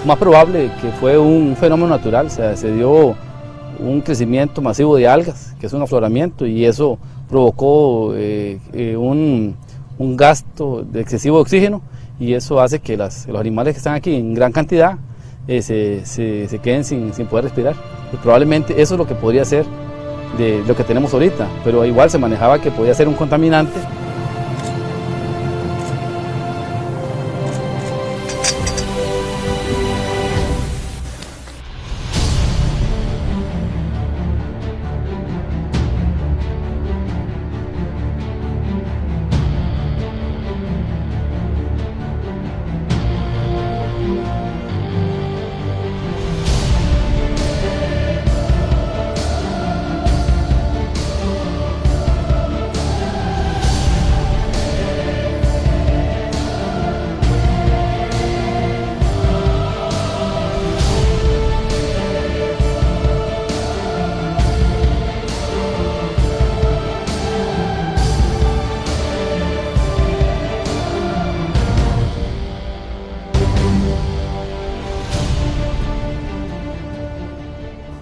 más probable que fue un fenómeno natural, o sea, se dio un crecimiento masivo de algas, que es un afloramiento, y eso provocó un gasto de excesivo de oxígeno, y eso hace que los animales que están aquí en gran cantidad se queden sin poder respirar. Pues probablemente eso es lo que podría ser de lo que tenemos ahorita, pero igual se manejaba que podía ser un contaminante.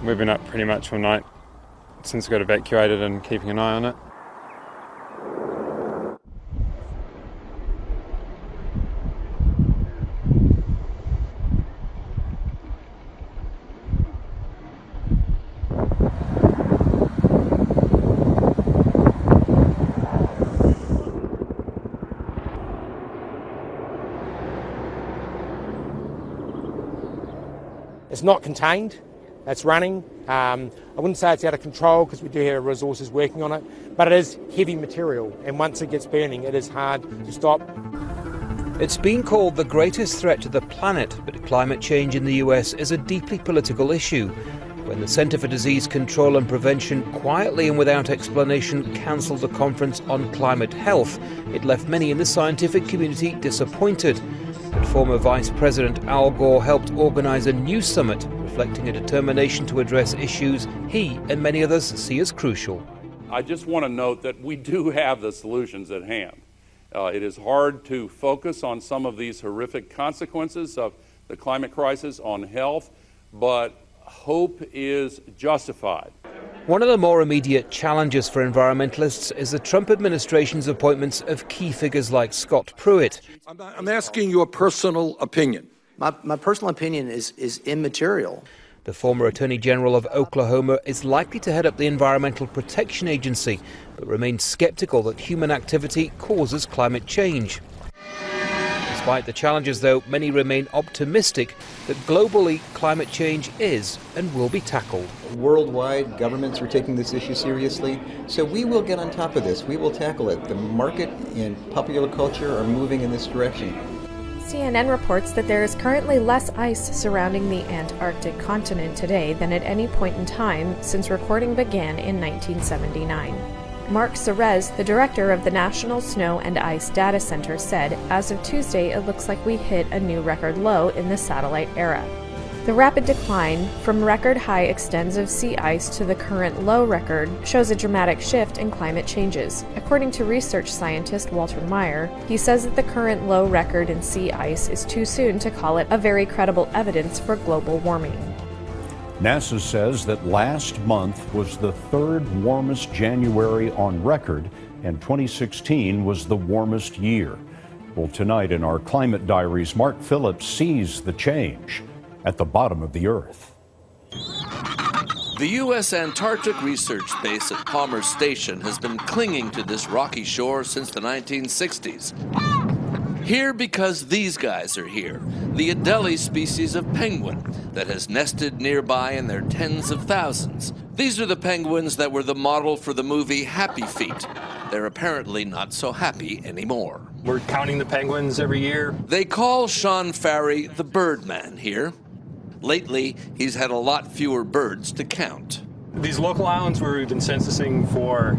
We've been up pretty much all night since we got evacuated and keeping an eye on it. It's not contained. It's running. I wouldn't say it's out of control because we do have resources working on it, but it is heavy material, and once it gets burning, it is hard to stop. It's been called the greatest threat to the planet, but climate change in the US is a deeply political issue. When the Centre for Disease Control and Prevention quietly and without explanation cancelled a conference on climate health, it left many in the scientific community disappointed. But former Vice President Al Gore helped organise a new summit reflecting a determination to address issues he and many others see as crucial. I just want to note that we do have the solutions at hand. It is hard to focus on some of these horrific consequences of the climate crisis on health, but hope is justified. One of the more immediate challenges for environmentalists is the Trump administration's appointments of key figures like Scott Pruitt. I'm asking your personal opinion. My personal opinion is immaterial. The former Attorney General of Oklahoma is likely to head up the Environmental Protection Agency, but remains skeptical that human activity causes climate change. Despite the challenges, though, many remain optimistic that globally climate change is and will be tackled. Worldwide, governments are taking this issue seriously, so we will get on top of this. We will tackle it. The market and popular culture are moving in this direction. CNN reports that there is currently less ice surrounding the Antarctic continent today than at any point in time since recording began in 1979. Mark Serez, the director of the National Snow and Ice Data Center, said, "As of Tuesday, it looks like we hit a new record low in the satellite era." The rapid decline from record high extents of sea ice to the current low record shows a dramatic shift in climate changes. According to research scientist Walter Meyer, he says that the current low record in sea ice is too soon to call it a very credible evidence for global warming. NASA says that last month was the third warmest January on record, and 2016 was the warmest year. Well, tonight in our Climate Diaries, Mark Phillips sees the change at the bottom of the Earth. The U.S. Antarctic Research Base at Palmer Station has been clinging to this rocky shore since the 1960s. Here because these guys are here, the Adelie species of penguin that has nested nearby in their tens of thousands. These are the penguins that were the model for the movie Happy Feet. They're apparently not so happy anymore. We're counting the penguins every year. They call Sean Farry the Birdman here. Lately, he's had a lot fewer birds to count. These local islands where we've been censusing for,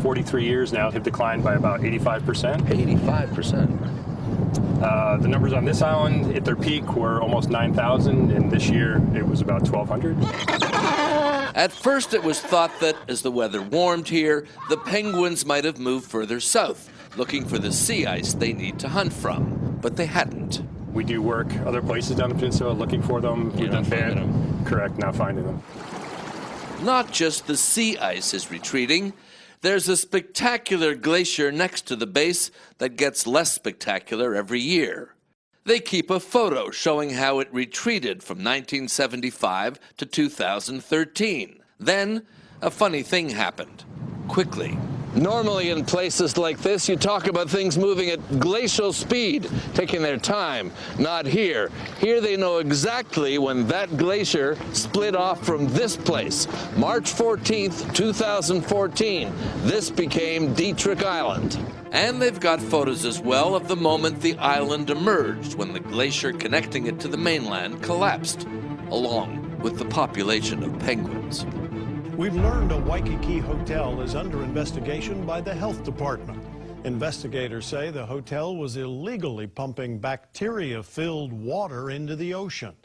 43 years now have declined by about 85%. 85%. The numbers on this island at their peak were almost 9,000, and this year it was about 1,200. At first it was thought that as the weather warmed here, the penguins might have moved further south, looking for the sea ice they need to hunt from, but they hadn't. We do work other places down the peninsula looking for them. We've been banned. Correct, not finding them. Not just the sea ice is retreating. There's a spectacular glacier next to the base that gets less spectacular every year. They keep a photo showing how it retreated from 1975 to 2013. Then, a funny thing happened. Quickly. Normally in places like this, you talk about things moving at glacial speed, taking their time. Not here. Here they know exactly when that glacier split off from this place. March 14th, 2014. This became Dietrich Island. And they've got photos as well of the moment the island emerged when the glacier connecting it to the mainland collapsed, along with the population of penguins. We've learned a Waikiki hotel is under investigation by the health department. Investigators say the hotel was illegally pumping bacteria-filled water into the ocean.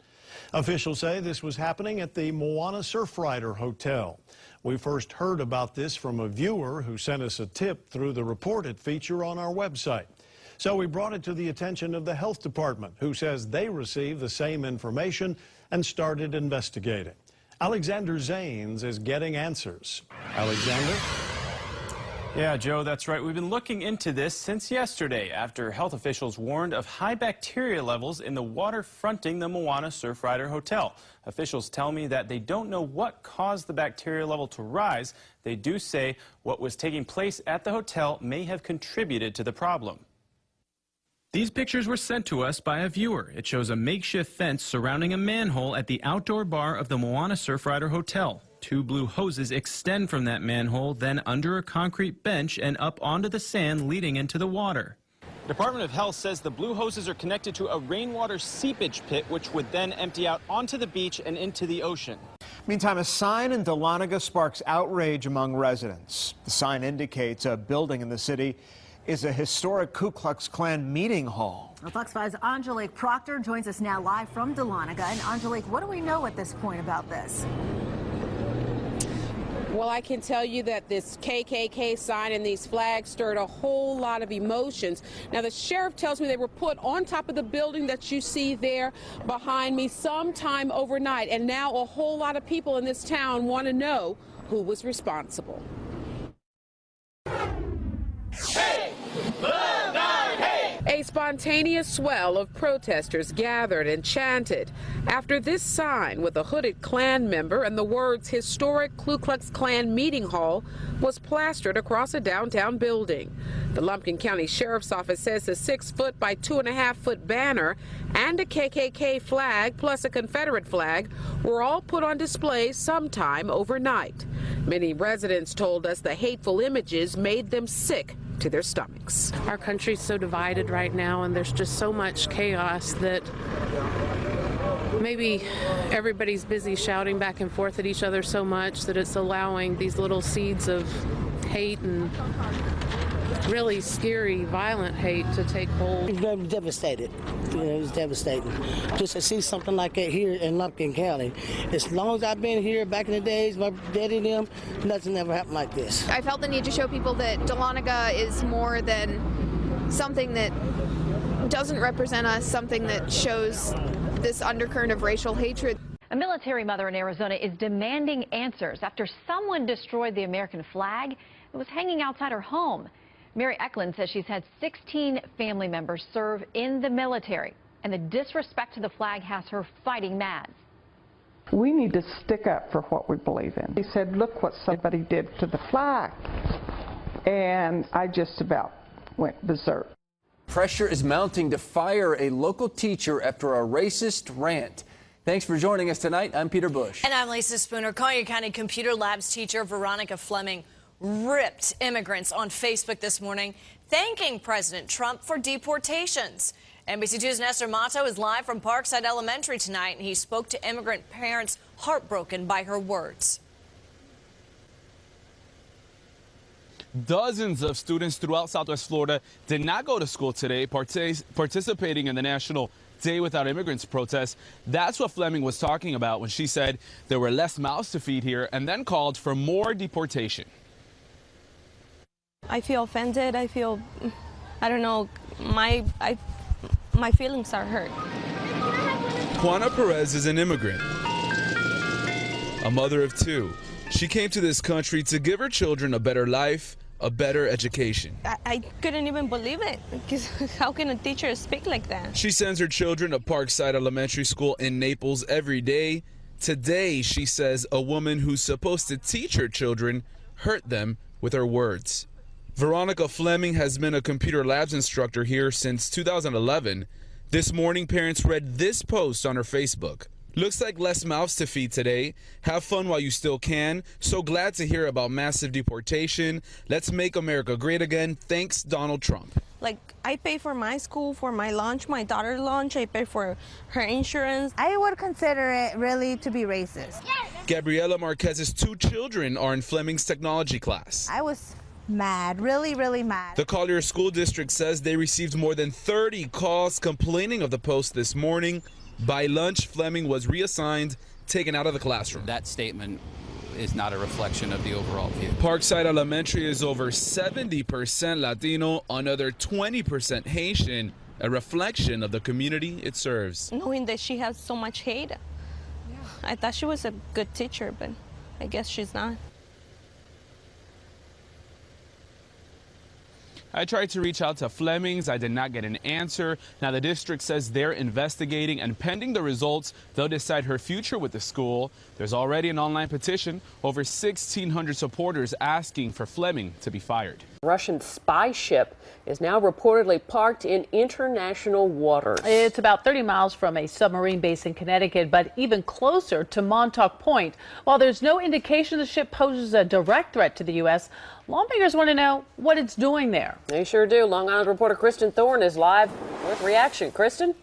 Officials say this was happening at the Moana Surfrider Hotel. We first heard about this from a viewer who sent us a tip through the reported feature on our website. So we brought it to the attention of the health department, who says they received the same information and started investigating. Alexander Zanes is getting answers. Alexander? Yeah, Joe, that's right. We've been looking into this since yesterday after health officials warned of high bacteria levels in the water fronting the Moana Surfrider Hotel. Officials tell me that they don't know what caused the bacteria level to rise. They do say what was taking place at the hotel may have contributed to the problem. These pictures were sent to us by a viewer. It shows a makeshift fence surrounding a manhole at the outdoor bar of the Moana Surfrider Hotel. Two blue hoses extend from that manhole, then under a concrete bench and up onto the sand leading into the water. Department of Health says the blue hoses are connected to a rainwater seepage pit, which would then empty out onto the beach and into the ocean. Meantime, a sign in Dahlonega sparks outrage among residents. The sign indicates a building in the city is a historic Ku Klux Klan meeting hall. Well, Fox 5's Angelique Proctor joins us now live from Dahlonega. And Angelique, what do we know at this point about this? Well, I can tell you that this KKK sign and these flags stirred a whole lot of emotions. Now, the sheriff tells me they were put on top of the building that you see there behind me sometime overnight. And now a whole lot of people in this town want to know who was responsible. Hey! A spontaneous swell of protesters gathered and chanted after this sign with a hooded Klan member and the words "Historic Ku Klux Klan Meeting Hall" was plastered across a downtown building. The Lumpkin County Sheriff's Office says the 6-foot by 2.5-foot banner and a KKK flag plus a Confederate flag were all put on display sometime overnight. Many residents told us the hateful images made them sick to their stomachs. Our country's so divided right now, and there's just so much chaos that maybe everybody's busy shouting back and forth at each other so much that it's allowing these little seeds of hate and really scary, violent hate to take hold. I'm devastated. It was devastating. Just to see something like that here in Lumpkin County. As long as I've been here, back in the days, my daddy and them, nothing ever happened like this. I felt the need to show people that Dahlonega is more than something that doesn't represent us, something that shows this undercurrent of racial hatred. A military mother in Arizona is demanding answers after someone destroyed the American flag that was hanging outside her home. Mary Eklund says she's had 16 family members serve in the military, and the disrespect to the flag has her fighting mad. We need to stick up for what we believe in. He said, look what somebody did to the flag. And I just about went berserk. Pressure is mounting to fire a local teacher after a racist rant. Thanks for joining us tonight. I'm Peter Bush. And I'm Lisa Spooner. Collier County Computer Labs teacher Veronica Fleming ripped immigrants on Facebook this morning, thanking President Trump for deportations. NBC2's Nestor Mato is live from Parkside Elementary tonight, and he spoke to immigrant parents heartbroken by her words. Dozens of students throughout Southwest Florida did not go to school today, participating in the National Day Without Immigrants protest. That's what Fleming was talking about when she said there were less mouths to feed here and then called for more deportation. I feel offended. I feel, I don't know, my feelings are hurt. Juana Perez is an immigrant, a mother of two. She came to this country to give her children a better life, a better education. I couldn't even believe it, because how can a teacher speak like that? She sends her children to Parkside Elementary School in Naples every day. Today, she says a woman who's supposed to teach her children hurt them with her words. Veronica Fleming has been a computer labs instructor here since 2011. This morning, parents read this post on her Facebook. Looks like less mouths to feed today. Have fun while you still can. So glad to hear about massive deportation. Let's make America great again. Thanks, Donald Trump. Like, I pay for my school, for my lunch, my daughter's lunch. I pay for her insurance. I would consider it really to be racist. Gabriela Marquez's two children are in Fleming's technology class. I was mad, really, really mad. The Collier School District says they received more than 30 calls complaining of the post this morning. By lunch, Fleming was reassigned, taken out of the classroom. That statement is not a reflection of the overall view. Parkside Elementary is over 70% Latino, another 20% Haitian, a reflection of the community it serves. Knowing that she has so much hate, I thought she was a good teacher, but I guess she's not. I tried to reach out to Fleming's. I did not get an answer. Now, the district says they're investigating, and pending the results, they'll decide her future with the school. There's already an online petition, over 1,600 supporters asking for Fleming to be fired. Russian spy ship is now reportedly parked in international waters. It's about 30 miles from a submarine base in Connecticut, but even closer to Montauk Point. While there's no indication the ship poses a direct threat to the U.S., lawmakers want to know what it's doing there. They sure do. Long Island reporter Kristen Thorne is live with reaction. Kristen?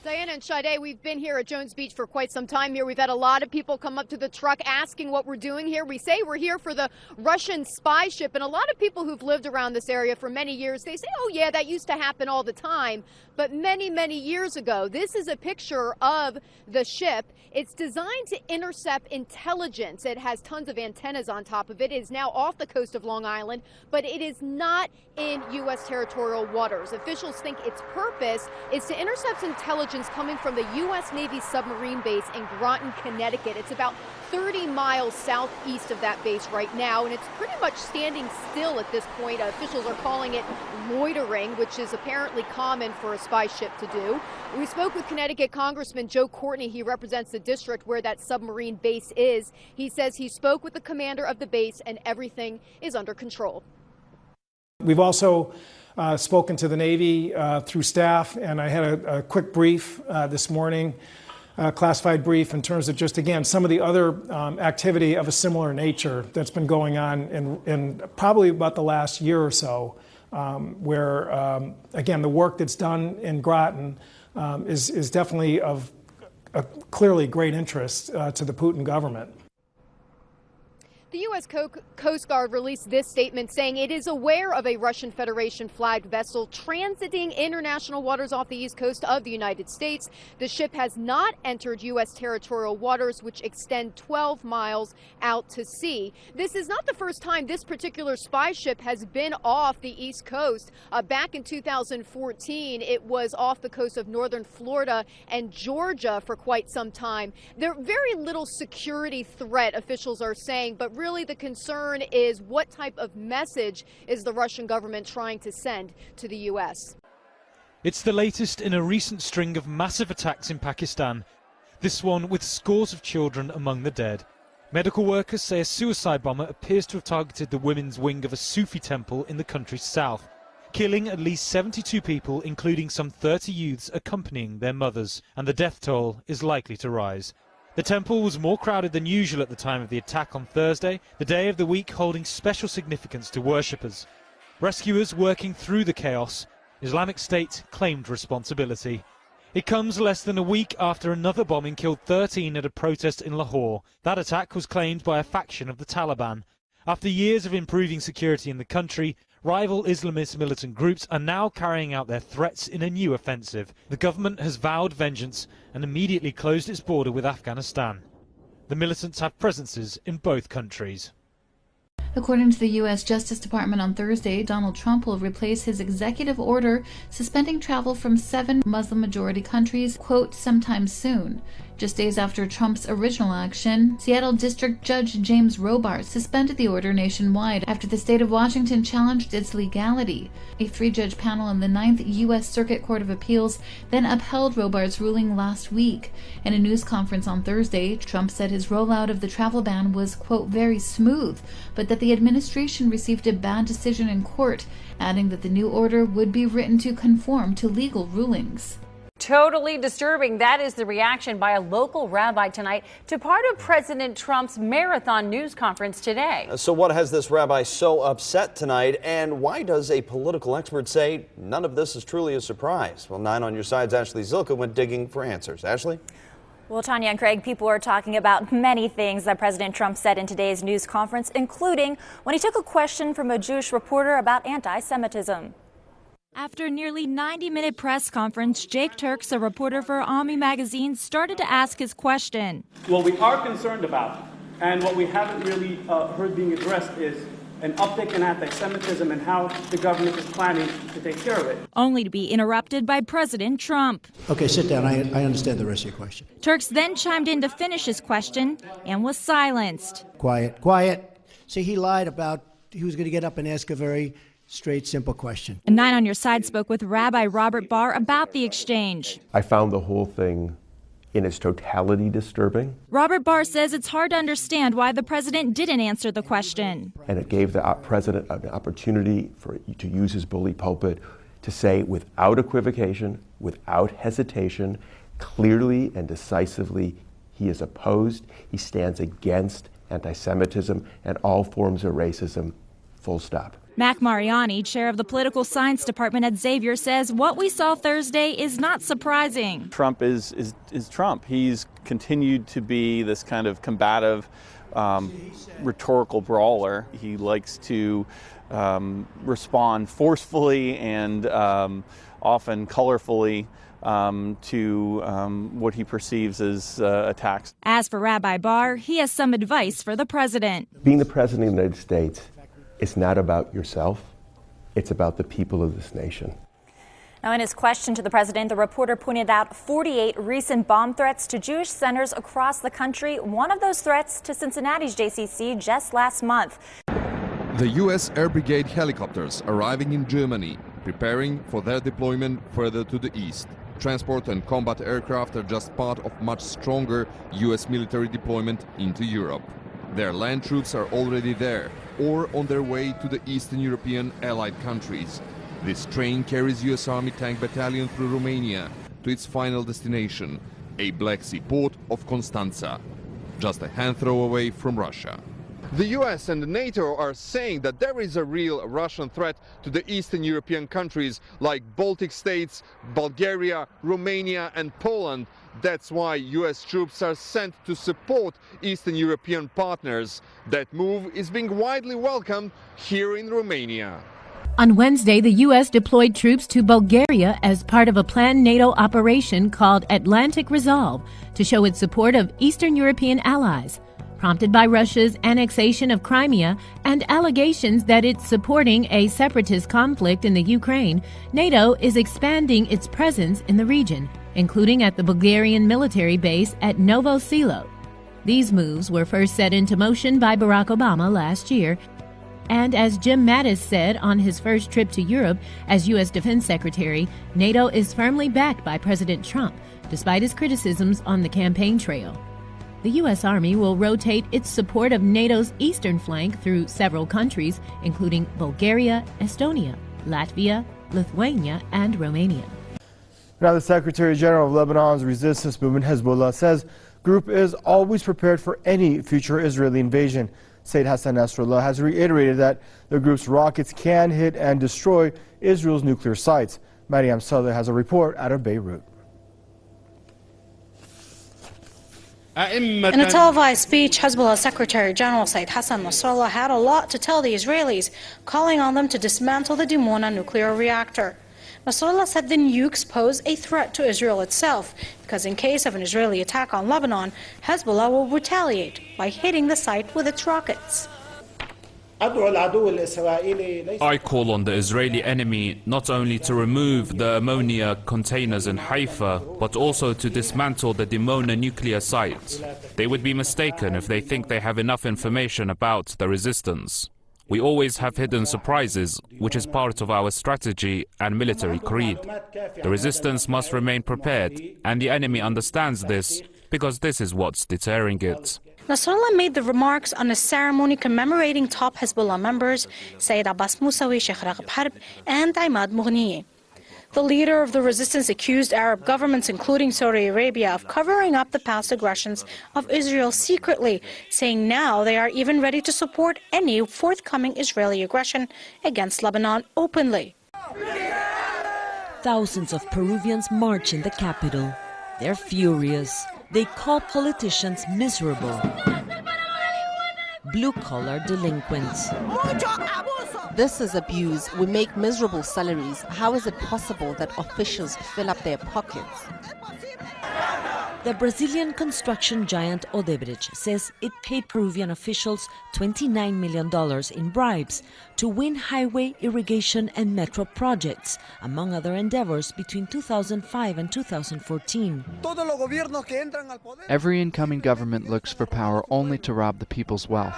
Diana and Sade, we've been here at Jones Beach for quite some time here. We've had a lot of people come up to the truck asking what we're doing here. We say we're here for the Russian spy ship, and a lot of people who've lived around this area for many years, they say, oh yeah, that used to happen all the time. But many, many years ago, this is a picture of the ship. It's designed to intercept intelligence. It has tons of antennas on top of it. It is now off the coast of Long Island, but it is not in U.S. territorial waters. Officials think its purpose is to intercept intelligence coming from the U.S. Navy submarine base in Groton, Connecticut. It's about 30 miles southeast of that base right now, and it's pretty much standing still at this point. Officials are calling it loitering, which is apparently common for a spy ship to do. We spoke with Connecticut Congressman Joe Courtney. He represents the district where that submarine base is. He says he spoke with the commander of the base and everything is under control. We've also spoken to the Navy through staff, and I had a quick brief this morning, classified brief, in terms of just, again, some of the other activity of a similar nature that's been going on in probably about the last year or so, where, again, the work that's done in Groton is definitely of clearly great interest to the Putin government. The U.S. Coast Guard released this statement saying it is aware of a Russian Federation flagged vessel transiting international waters off the east coast of the United States. The ship has not entered U.S. territorial waters, which extend 12 miles out to sea. This is not the first time this particular spy ship has been off the east coast. Back in 2014, it was off the coast of northern Florida and Georgia for quite some time. There's very little security threat, officials are saying, but really the concern is what type of message is the Russian government trying to send to the U.S. It's the latest in a recent string of massive attacks in Pakistan, this one with scores of children among the dead. Medical workers say a suicide bomber appears to have targeted the women's wing of a Sufi temple in the country's south, killing at least 72 people, including some 30 youths accompanying their mothers, and the death toll is likely to rise. The temple was more crowded than usual at the time of the attack on Thursday, the day of the week holding special significance to worshippers. Rescuers working through the chaos, Islamic State claimed responsibility. It comes less than a week after another bombing killed 13 at a protest in Lahore. That attack was claimed by a faction of the Taliban. After years of improving security in the country, rival Islamist militant groups are now carrying out their threats in a new offensive. The government has vowed vengeance and immediately closed its border with Afghanistan. The militants have presences in both countries. According to the U.S. Justice Department on Thursday, Donald Trump will replace his executive order suspending travel from 7 Muslim-majority countries, quote, sometime soon. Just days after Trump's original action, Seattle District Judge James Robart suspended the order nationwide after the state of Washington challenged its legality. A 3-judge panel in the 9th U.S. Circuit Court of Appeals then upheld Robart's ruling last week. In a news conference on Thursday, Trump said his rollout of the travel ban was, quote, very smooth, but that the administration received a bad decision in court, adding that the new order would be written to conform to legal rulings. Totally disturbing. That is the reaction by a local rabbi tonight to part of President Trump's marathon news conference today. So what has this rabbi so upset tonight, and why does a political expert say none of this is truly a surprise? Well, 9 on your side's Ashley Zilka went digging for answers. Ashley? Well, Tanya and Craig, people are talking about many things that President Trump said in today's news conference, including when he took a question from a Jewish reporter about anti-Semitism. After a nearly 90-minute press conference, Jake Turks, a reporter for Ami Magazine, started to ask his question. What we are concerned about, and what we haven't really heard being addressed, is an uptick in anti-Semitism and how the government is planning to take care of it. Only to be interrupted by President Trump. Okay, sit down. I understand the rest of your question. Turks then chimed in to finish his question and was silenced. Quiet, quiet. See, he lied about he was going to get up and ask a very straight, simple question. And 9 on Your Side spoke with Rabbi Robert Barr about the exchange. I found the whole thing in its totality disturbing. Robert Barr says it's hard to understand why the president didn't answer the question. And it gave the president an opportunity to use his bully pulpit to say without equivocation, without hesitation, clearly and decisively, he is opposed, he stands against anti-Semitism and all forms of racism, full stop. Mac Mariani, chair of the political science department at Xavier, says what we saw Thursday is not surprising. Trump is Trump. He's continued to be this kind of combative, rhetorical brawler. He likes to respond forcefully and often colorfully to what he perceives as attacks. As for Rabbi Barr, he has some advice for the president. Being the president of the United States, it's not about yourself, it's about the people of this nation. Now, in his question to the president, the reporter pointed out 48 recent bomb threats to Jewish centers across the country. One of those threats to Cincinnati's JCC just last month. The U.S. Air Brigade helicopters arriving in Germany, preparing for their deployment further to the east. Transport and combat aircraft are just part of much stronger U.S. military deployment into Europe. Their land troops are already there or on their way to the Eastern European allied countries. This train carries U.S. Army Tank Battalion through Romania to its final destination, a Black Sea port of Constanța, just a hand throw away from Russia. The US and NATO are saying that there is a real Russian threat to the Eastern European countries like Baltic states, Bulgaria, Romania and Poland. That's why US troops are sent to support Eastern European partners. That move is being widely welcomed here in Romania. On Wednesday, the U.S. deployed troops to Bulgaria as part of a planned NATO operation called Atlantic Resolve to show its support of Eastern European allies. Prompted by Russia's annexation of Crimea and allegations that it's supporting a separatist conflict in the Ukraine, NATO is expanding its presence in the region, including at the Bulgarian military base at Novo Selo. These moves were first set into motion by Barack Obama last year. And as Jim Mattis said on his first trip to Europe as U.S. Defense Secretary, NATO is firmly backed by President Trump, despite his criticisms on the campaign trail. The U.S. Army will rotate its support of NATO's eastern flank through several countries, including Bulgaria, Estonia, Latvia, Lithuania, and Romania. Now, the Secretary General of Lebanon's resistance movement, Hezbollah, says group is always prepared for any future Israeli invasion. Sayyid Hassan Nasrallah has reiterated that the group's rockets can hit and destroy Israel's nuclear sites. Mariam Saleh has a report out of Beirut. In a televised speech, Hezbollah Secretary General Sayyid Hassan Nasrallah had a lot to tell the Israelis, calling on them to dismantle the Dimona nuclear reactor. Nasrallah said the nukes pose a threat to Israel itself, because in case of an Israeli attack on Lebanon, Hezbollah will retaliate by hitting the site with its rockets. I call on the Israeli enemy not only to remove the ammonia containers in Haifa, but also to dismantle the Dimona nuclear site. They would be mistaken if they think they have enough information about the resistance. We always have hidden surprises, which is part of our strategy and military creed. The resistance must remain prepared, and the enemy understands this, because this is what's deterring it. Nasrallah made the remarks on a ceremony commemorating top Hezbollah members Sayyid Abbas Musawi, Sheikh Raghib Harb, and Imad Mughniyi. The leader of the resistance accused Arab governments, including Saudi Arabia, of covering up the past aggressions of Israel secretly, saying now they are even ready to support any forthcoming Israeli aggression against Lebanon openly. Thousands of Peruvians march in the capital. They're furious. They call politicians miserable, blue-collar delinquents. This is abuse. We make miserable salaries. How is it possible that officials fill up their pockets? The Brazilian construction giant Odebrecht says it paid Peruvian officials $29 million in bribes to win highway, irrigation and metro projects, among other endeavors between 2005 and 2014. Every incoming government looks for power only to rob the people's wealth.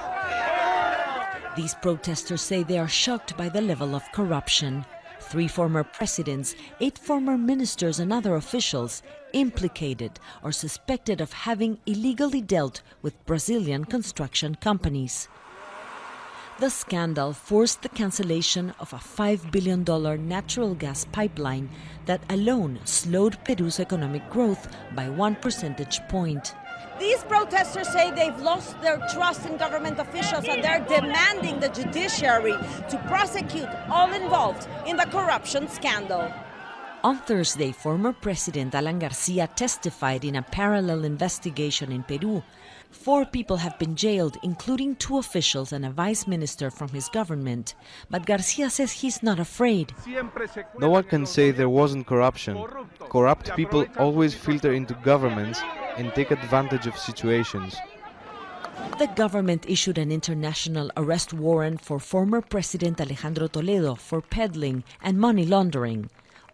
These protesters say they are shocked by the level of corruption. 3 former presidents, 8 former ministers and other officials implicated or suspected of having illegally dealt with Brazilian construction companies. The scandal forced the cancellation of a $5 billion natural gas pipeline that alone slowed Peru's economic growth by 1 percentage point. These protesters say they've lost their trust in government officials and they're demanding the judiciary to prosecute all involved in the corruption scandal. On Thursday, former President Alan Garcia testified in a parallel investigation in Peru. 4 people have been jailed, including 2 officials and a vice minister from his government. But Garcia says he's not afraid. No one can say there wasn't corruption. Corrupt people always filter into governments and take advantage of situations. The government issued an international arrest warrant for former President Alejandro Toledo for peddling and money laundering.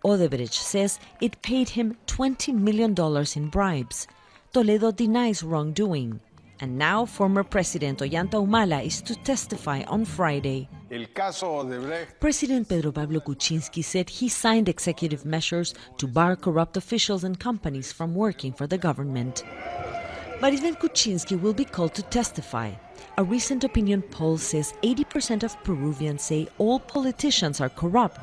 Odebrecht says it paid him $20 million in bribes. Toledo denies wrongdoing. And now former President Ollanta Humala is to testify on Friday. President Pedro Pablo Kuczynski said he signed executive measures to bar corrupt officials and companies from working for the government. But even Kuczynski will be called to testify. A recent opinion poll says 80% of Peruvians say all politicians are corrupt.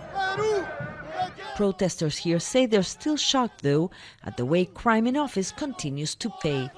Protesters here say they're still shocked, though, at the way crime in office continues to pay.